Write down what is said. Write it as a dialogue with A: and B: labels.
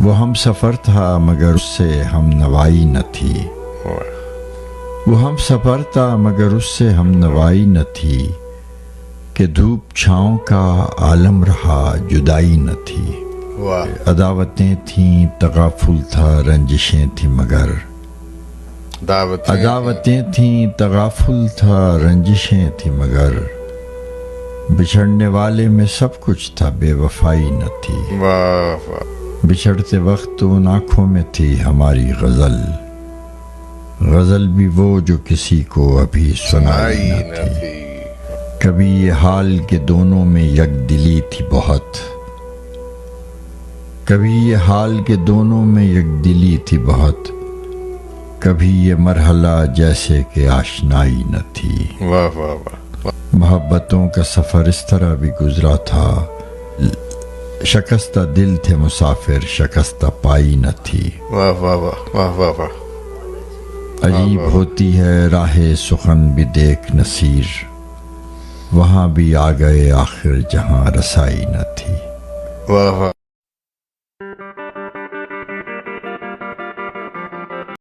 A: وہ ہم سفر تھا مگر اس سے ہم نوائی نہ تھی، وہ ہم سفر تھا مگر اس سے ہم نوائی نہ تھی، کہ دھوپ چھاؤں کا عالم رہا جدائی نہ تھی۔ عداوتیں تھیں تغافل تھا رنجشیں تھیں مگر، عداوتیں تھیں تغافل تھا رنجشیں تھیں مگر، بچھڑنے والے میں سب کچھ تھا بے وفائی نہ تھی۔ بچھڑتے وقت ان آنکھوں میں تھی ہماری غزل، غزل بھی وہ جو کسی کو ابھی سنائی نہ تھی۔ کبھی یہ حال کہ دونوں میں یک دلی تھی بہت، کبھی یہ حال کہ دونوں میں یک دلی تھی بہت، کبھی یہ مرحلہ جیسے کہ آشنائی نہ تھی۔ محبتوں کا سفر اس طرح بھی گزرا تھا، شکستہ دل تھے مسافر شکستہ پائی نہ تھی۔ عجیب ہوتی ہے راہ سخن بھی دیکھ نصیر، وہاں بھی آ گئے آخر جہاں رسائی نہ تھی۔